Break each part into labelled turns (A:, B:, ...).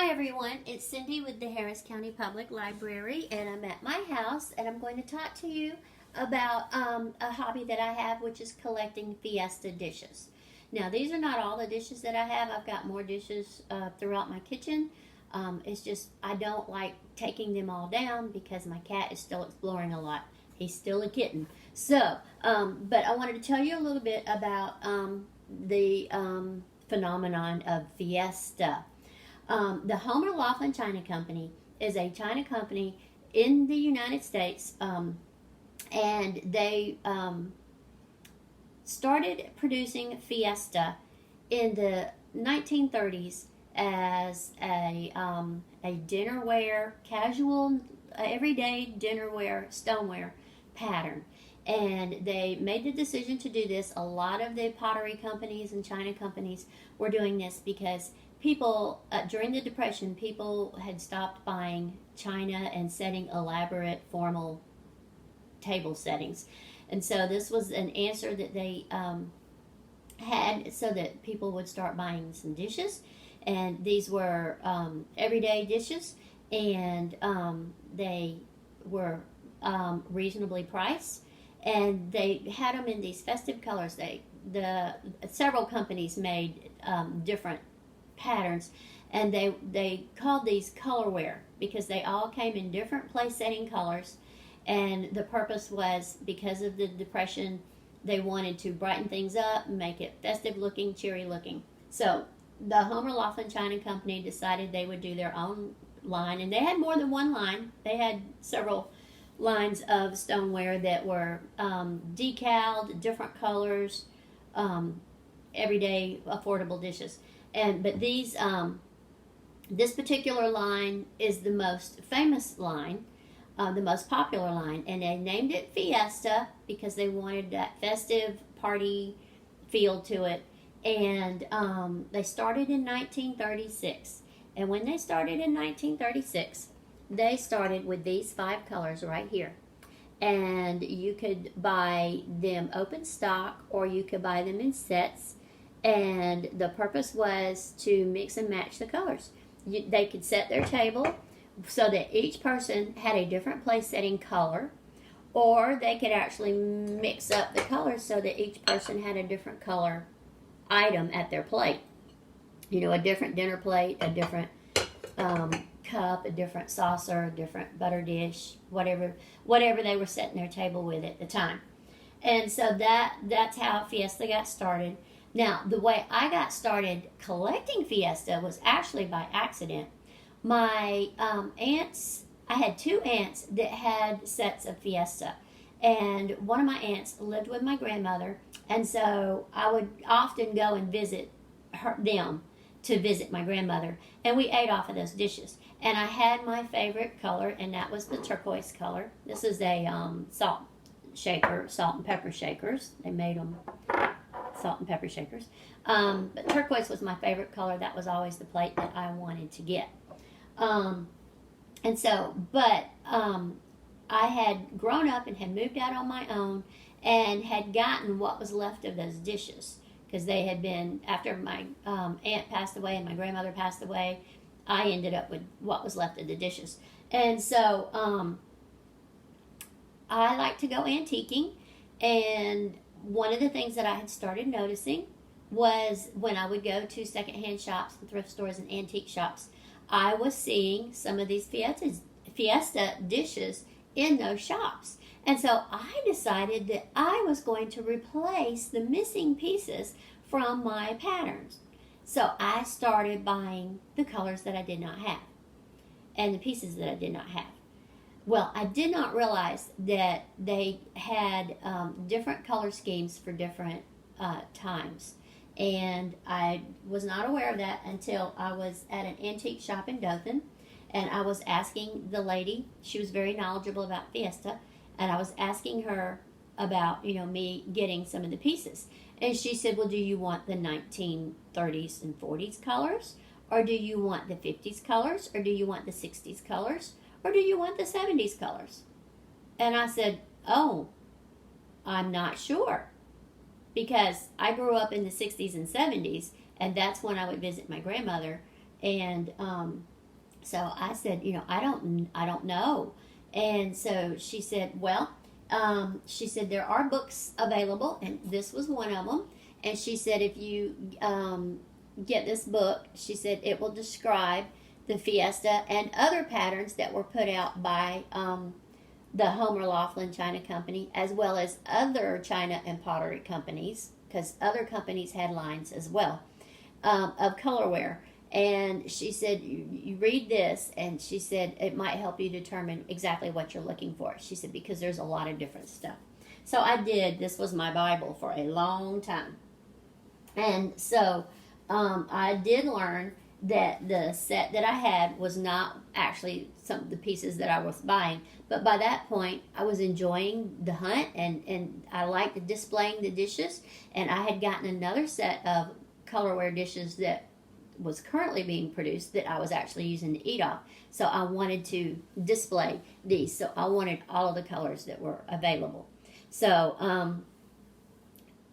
A: Hi everyone, it's Cindy with the Harris County Public Library, and I'm at my house and I'm going to talk to you about a hobby that I have, which is collecting Fiesta dishes. Now, these are not all the dishes that I have. I've got more dishes throughout my kitchen. It's just I don't like taking them all down because my cat is still exploring a lot. He's still a kitten. So, but I wanted to tell you a little bit about the phenomenon of Fiesta. The Homer Laughlin China Company is a China company in the United States, and they started producing Fiesta in the 1930s as a dinnerware, casual, everyday dinnerware, stoneware pattern. And they made the decision to do this. A lot of the pottery companies and China companies were doing this because people, during the Depression, people had stopped buying china and setting elaborate formal table settings. And so this was an answer that they had so that people would start buying some dishes. And these were everyday dishes, and they were reasonably priced. And they had them in these festive colors. Several companies made different patterns, and they called these colorware because they all came in different place setting colors. And the purpose was, because of the Depression, they wanted to brighten things up and make it festive looking, cheery looking. So the Homer Laughlin China Company decided they would do their own line, and they had more than one line. They had several lines of stoneware that were decaled, different colors, everyday affordable dishes. But these this particular line is the most famous line, the most popular line, and they named it Fiesta because they wanted that festive party feel to it. And they started in 1936. And when they started in 1936, they started with these 5 colors right here. And you could buy them open stock, or you could buy them in sets. And the purpose was to mix and match the colors. They could set their table so that each person had a different place setting color, or they could actually mix up the colors so that each person had a different color item at their plate. You know, a different dinner plate, a different cup, a different saucer, a different butter dish, whatever they were setting their table with at the time. And so that's how Fiesta got started. Now, the way I got started collecting Fiesta was actually by accident. My aunts, I had 2 aunts that had sets of Fiesta. And one of my aunts lived with my grandmother, and so I would often go and visit them to visit my grandmother, and we ate off of those dishes. And I had my favorite color, and that was the turquoise color. This is a salt and pepper shakers. They made them salt and pepper shakers. But turquoise was my favorite color. That was always the plate that I wanted to get. I had grown up and had moved out on my own and had gotten what was left of those dishes, because they had been, after my aunt passed away and my grandmother passed away, I ended up with what was left of the dishes. And so I like to go antiquing, and one of the things that I had started noticing was when I would go to secondhand shops and thrift stores and antique shops, I was seeing some of these Fiesta dishes in those shops. And so I decided that I was going to replace the missing pieces from my patterns. So I started buying the colors that I did not have and the pieces that I did not have. Well, I did not realize that they had different color schemes for different times. And I was not aware of that until I was at an antique shop in Dothan. And I was asking the lady, she was very knowledgeable about Fiesta, and I was asking her about, me getting some of the pieces. And she said, well, do you want the 1930s and 40s colors? Or do you want the 50s colors? Or do you want the 60s colors? Or do you want the 70s colors? And I said, oh, I'm not sure. Because I grew up in the 60s and 70s, and that's when I would visit my grandmother. And So I said, I don't know. And so she said, well, she said there are books available, and this was one of them. And she said if you get this book, she said it will describe the Fiesta and other patterns that were put out by the Homer Laughlin China Company, as well as other china and pottery companies, because other companies had lines as well of colorware. And she said, you read this, and she said it might help you determine exactly what you're looking for. She said, because there's a lot of different stuff. So I did. This was my Bible for a long time. And so I did learn that the set that I had was not actually some of the pieces that I was buying. But by that point, I was enjoying the hunt, and I liked displaying the dishes. And I had gotten another set of colorware dishes that was currently being produced that I was actually using to eat off. So I wanted to display these. So I wanted all of the colors that were available. So,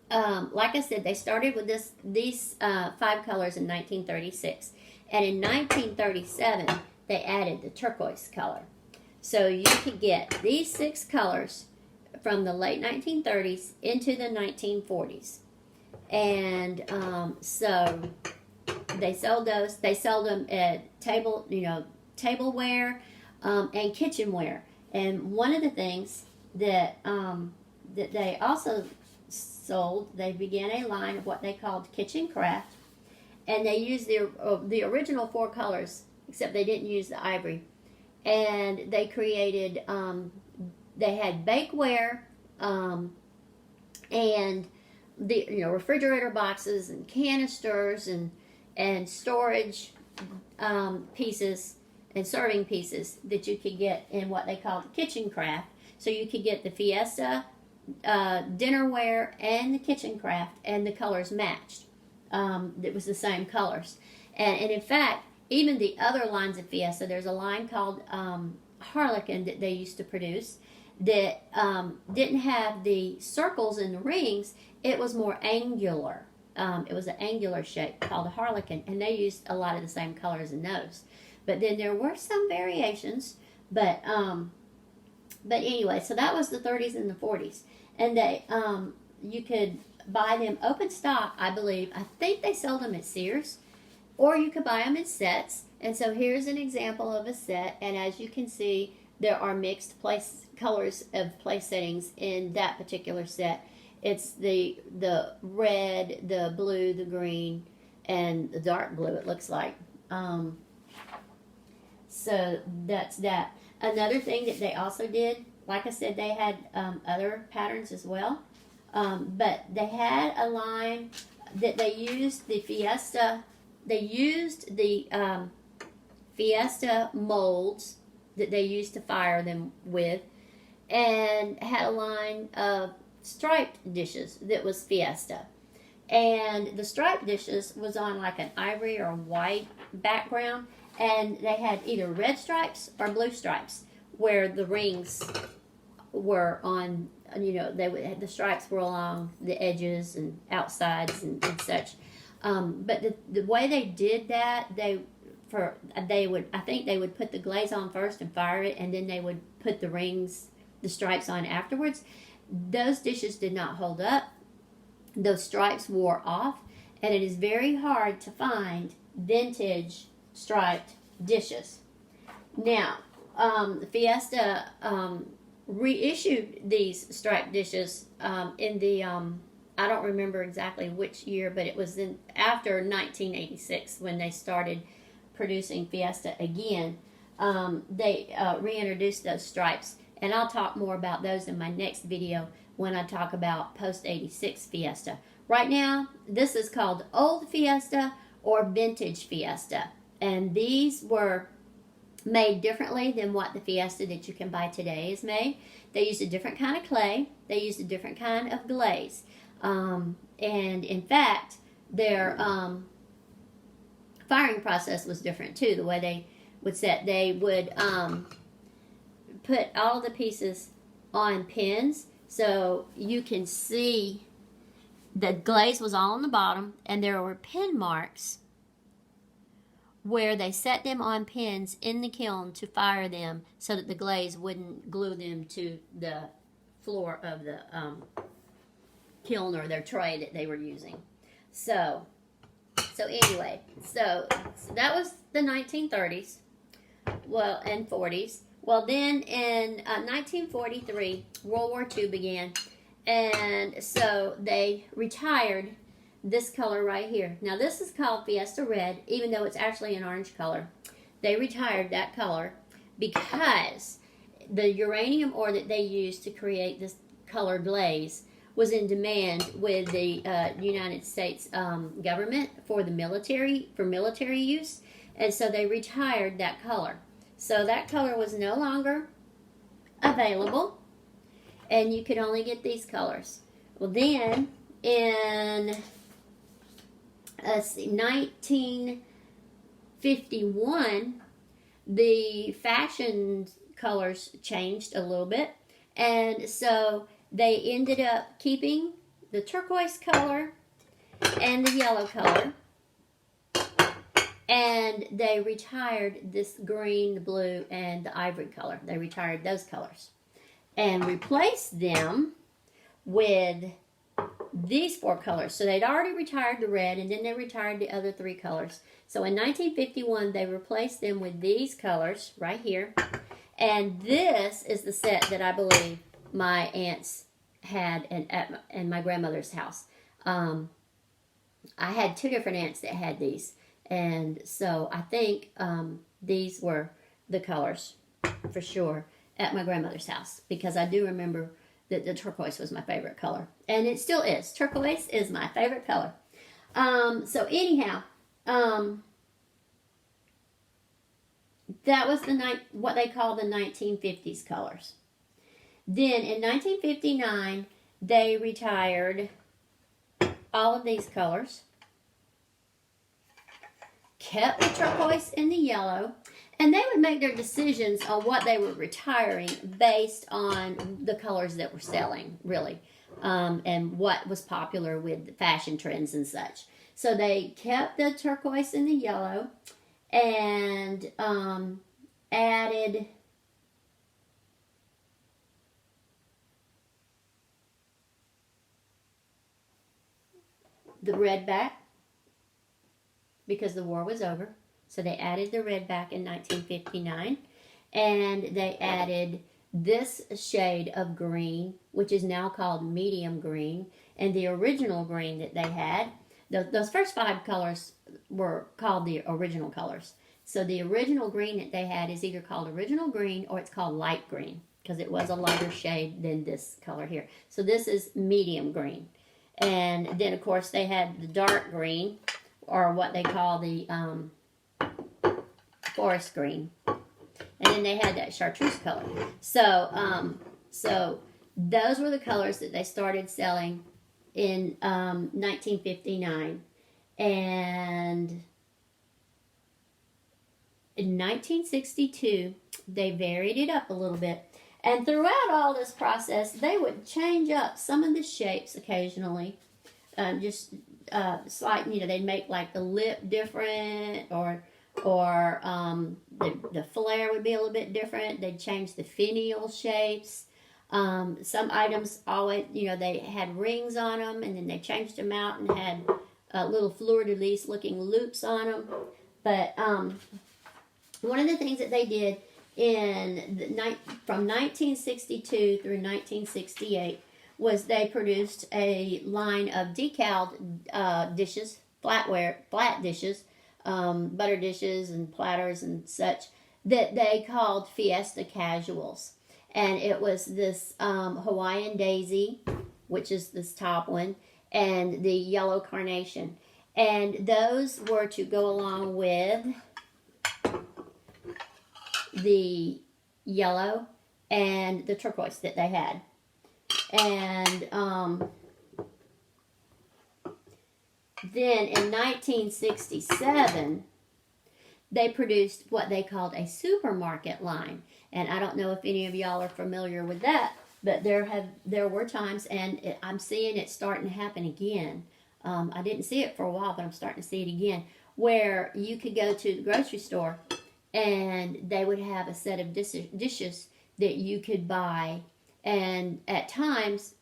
A: like I said, they started with these 5 colors in 1936. And in 1937, they added the turquoise color. So you could get these 6 colors from the late 1930s into the 1940s. And so they sold those. They sold them at tableware and kitchenware. And one of the things that that they also sold, they began a line of what they called kitchen craft, and they used the original 4 colors, except they didn't use the ivory. And they created, they had bakeware and the refrigerator boxes and canisters and storage pieces and serving pieces that you could get in what they called kitchen craft. So you could get the Fiesta dinnerware and the kitchen craft, and the colors matched. It was the same colors. And in fact, even the other lines of Fiesta, there's a line called Harlequin that they used to produce that didn't have the circles and the rings. It was more angular. It was an angular shape called a Harlequin, and they used a lot of the same colors in those. But then there were some variations. But anyway, so that was the 30s and the 40s. And they you could buy them open stock, I believe. I think they sold them at Sears. Or you could buy them in sets. And so here's an example of a set. And as you can see, there are mixed colors of place settings in that particular set. It's the red, the blue, the green, and the dark blue, it looks like. So that's that. Another thing that they also did, like I said, they had other patterns as well. But they had a line that they used the Fiesta. They used the Fiesta molds that they used to fire them with, and had a line of striped dishes that was Fiesta. And the striped dishes was on like an ivory or white background, and they had either red stripes or blue stripes, where the rings were on, the stripes were along the edges and outsides and such. But the way they did that, I think they would put the glaze on first and fire it, and then they would put the stripes on afterwards. Those dishes did not hold up. Those stripes wore off, and it is very hard to find vintage striped dishes. Now, Fiesta reissued these striped dishes in the I don't remember exactly which year, but it was after 1986 when they started producing Fiesta again. They reintroduced those stripes, and I'll talk more about those in my next video when I talk about post-86 Fiesta. Right now, this is called Old Fiesta or Vintage Fiesta, and these were made differently than what the Fiesta that you can buy today is made. They used a different kind of clay. They used a different kind of glaze. And in fact, their firing process was different too. The way they would set, they would put all the pieces on pins, so you can see the glaze was all on the bottom, and there were pin marks where they set them on pins in the kiln to fire them so that the glaze wouldn't glue them to the floor of the kiln or their tray that they were using. So anyway, so that was the 1930s, well, and 40s. Well, then in 1943, World War II began, and so they retired this color right here. Now, this is called Fiesta Red, even though it's actually an orange color. They retired that color because the uranium ore that they used to create this color glaze was in demand with the United States government for the military, for military use, and so they retired that color. So that color was no longer available, and you could only get these colors. Well, then in 1951, the fashion colors changed a little bit, and so they ended up keeping the turquoise color and the yellow color, and they retired this green, the blue, and the ivory color. They retired those colors and replaced them with these 4 colors. So they'd already retired the red, and then they retired the other 3 colors. So in 1951, they replaced them with these colors right here. And this is the set that I believe my aunts had in my grandmother's house. I had 2 different aunts that had these. And so I think these were the colors for sure at my grandmother's house, because I do remember that the turquoise was my favorite color. And it still is. Turquoise is my favorite color. So anyhow, that was what they call the 1950s colors. Then in 1959, they retired all of these colors, kept the turquoise and the yellow, and they would make their decisions on what they were retiring based on the colors that were selling, really, and what was popular with fashion trends and such. So they kept the turquoise and the yellow, and added the red back, because the war was over. So they added the red back in 1959, and they added this shade of green, which is now called medium green, and the original green that they had. Those first 5 colors were called the original colors. So the original green that they had is either called original green or it's called light green, because it was a lighter shade than this color here. So this is medium green. And then, of course, they had the dark green, or what they call the forest green. And then they had that chartreuse color. So those were the colors that they started selling in 1959. And in 1962, they varied it up a little bit. And throughout all this process, they would change up some of the shapes occasionally. Slight, they'd make like the lip different, or the flare would be a little bit different. They'd change the finial shapes. Some items always, they had rings on them, and then they changed them out and had little fleur-de-lis looking loops on them. But one of the things that they did from 1962 through 1968 was they produced a line of decaled dishes, flat dishes, butter dishes and platters and such, that they called Fiesta Casuals. And it was this Hawaiian daisy, which is this top one, and the yellow carnation. And those were to go along with the yellow and the turquoise that they had. And then in 1967, they produced what they called a supermarket line. And I don't know if any of y'all are familiar with that, but there were times, and I'm seeing it starting to happen again. I didn't see it for a while, but I'm starting to see it again, where you could go to the grocery store and they would have a set of dishes that you could buy. And at times,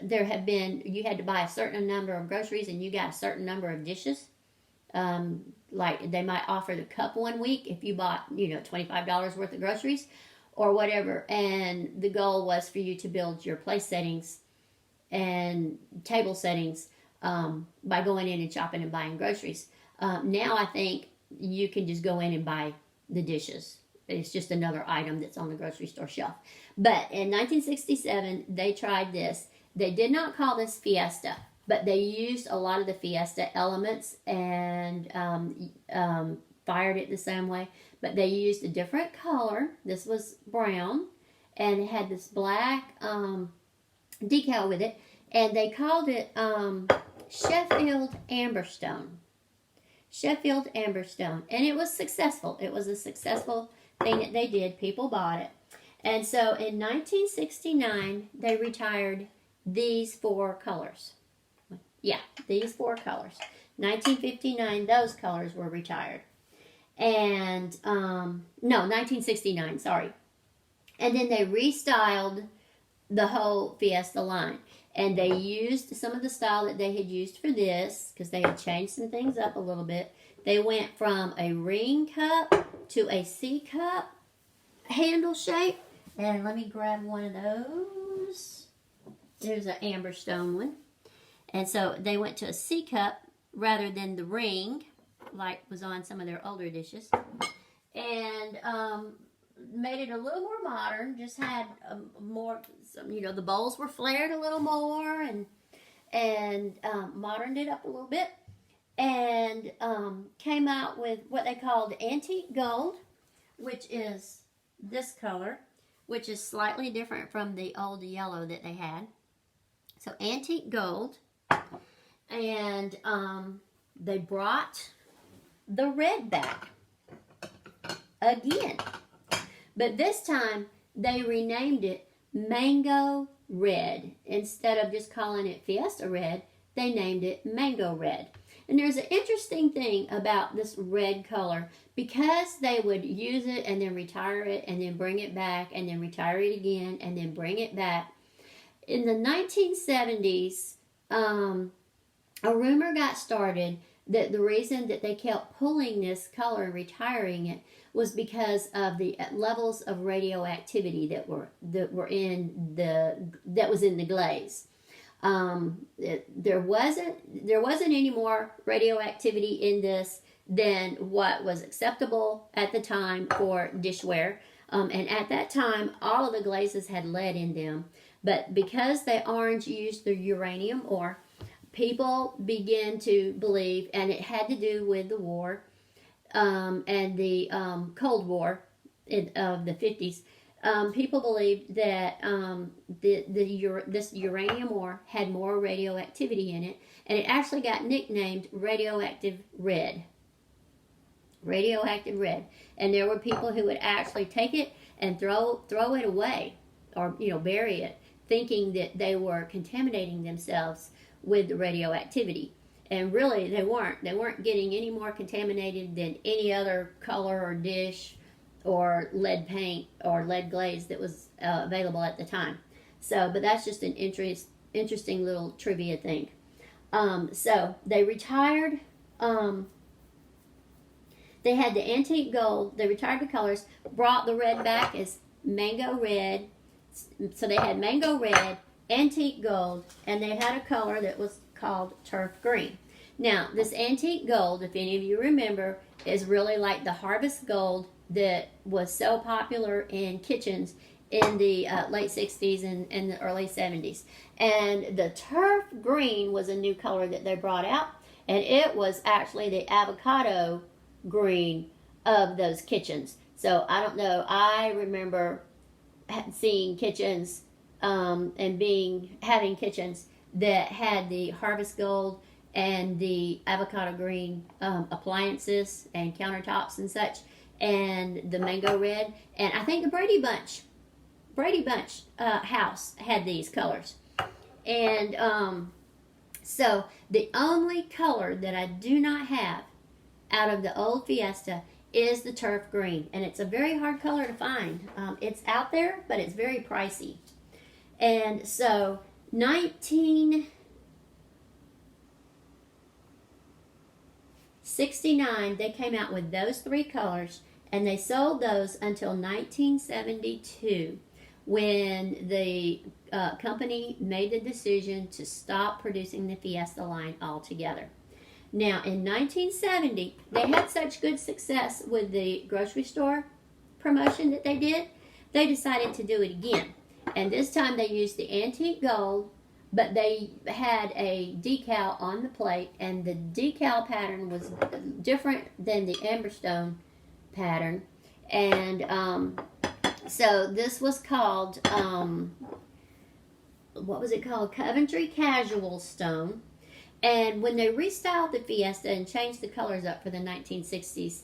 A: you had to buy a certain number of groceries and you got a certain number of dishes. Like they might offer the cup one week if you bought, $25 worth of groceries or whatever. And the goal was for you to build your place settings and table settings by going in and shopping and buying groceries. Now I think you can just go in and buy the dishes. It's just another item that's on the grocery store shelf. But in 1967, they tried this. They did not call this Fiesta, but they used a lot of the Fiesta elements and fired it the same way. But they used a different color. This was brown, and it had this black decal with it. And they called it Sheffield Amberstone. Sheffield Amberstone. And it was successful. It was a successful thing that they did. People bought it. And so in 1969, they retired these 4 colors. Yeah, these 4 colors. 1959, those colors were retired. And, 1969, sorry. And then they restyled the whole Fiesta line. And they used some of the style that they had used for this, because they had changed some things up a little bit. They went from a ring cup to a C cup handle shape. And let me grab one of those. There's an Amberstone one. And so they went to a C cup rather than the ring, like was on some of their older dishes. And made it a little more modern. Just had the bowls were flared a little more and moderned it up a little bit. And came out with what they called antique gold, which is this color, which is slightly different from the old yellow that they had. So antique gold. And they brought the red back again. But this time they renamed it Mango Red. Instead of just calling it Fiesta Red, they named it Mango Red. And there's an interesting thing about this red color, because they would use it and then retire it and then bring it back and then retire it again and then bring it back. In the 1970s, a rumor got started that the reason that they kept pulling this color and retiring it was because of the levels of radioactivity that was in the glaze. There wasn't any more radioactivity in this than what was acceptable at the time for dishware. And at that time, all of the glazes had lead in them. But because the orange used the uranium ore, people began to believe, and it had to do with the war and the Cold War of the 50s. People believed that this uranium ore had more radioactivity in it, and it actually got nicknamed radioactive red. Radioactive red. And there were people who would actually take it and throw it away, or bury it, thinking that they were contaminating themselves with the radioactivity. And really they weren't. They weren't getting any more contaminated than any other color or dish or lead paint or lead glaze that was available at the time. So, but that's just an interesting little trivia thing. So they retired. They had the antique gold. They retired the colors, brought the red back as mango red. So they had mango red, antique gold, and they had a color that was called turf green. Now, this antique gold, if any of you remember, is really like the harvest gold that was so popular in kitchens in the late 60s and the early 70s. And the turf green was a new color that they brought out, and it was actually the avocado green of those kitchens. So I don't know, I remember seeing kitchens and having kitchens that had the harvest gold and the avocado green appliances and countertops and such, and the mango red. And I think the Brady Bunch house had these colors. And so the only color that I do not have out of the old Fiesta is the turf green, and it's a very hard color to find. It's out there, but it's very pricey. And so 1969, they came out with those three colors, and they sold those until 1972, when the company made the decision to stop producing the Fiesta line altogether. Now, in 1970, they had such good success with the grocery store promotion that they did, they decided to do it again. And this time they used the antique gold, but they had a decal on the plate, and the decal pattern was different than the Amberstone pattern. And so this was called, what was it called? Coventry Casual Stone. And when they restyled the Fiesta and changed the colors up for the 1960s,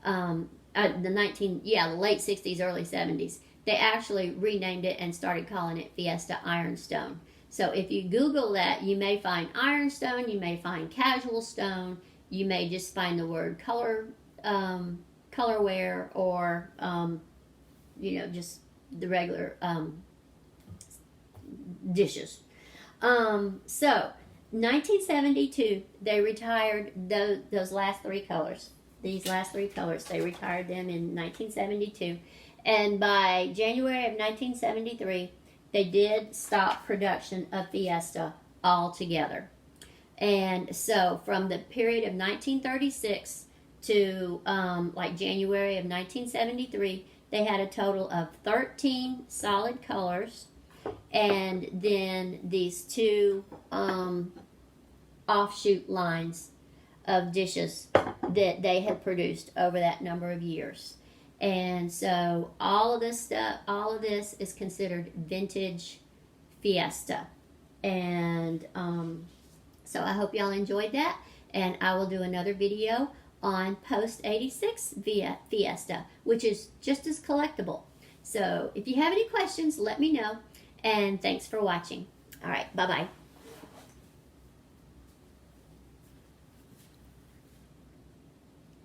A: the late 60s, early 70s, they actually renamed it and started calling it Fiesta Ironstone. So if you Google that, you may find Ironstone, you may find Casual Stone, you may just find the word colorware, or just the regular dishes. So 1972, they retired those last three colors. These last three colors, they retired them in 1972. And by January of 1973, they did stop production of Fiesta altogether. And so from the period of 1936 to January of 1973, they had a total of 13 solid colors, and then these two offshoot lines of dishes that they had produced over that number of years. And so all of this is considered vintage Fiesta. And so I hope y'all enjoyed that, and I will do another video on post 86 Fiesta, which is just as collectible. So if you have any questions, let me know, and thanks for watching. All right, bye-bye.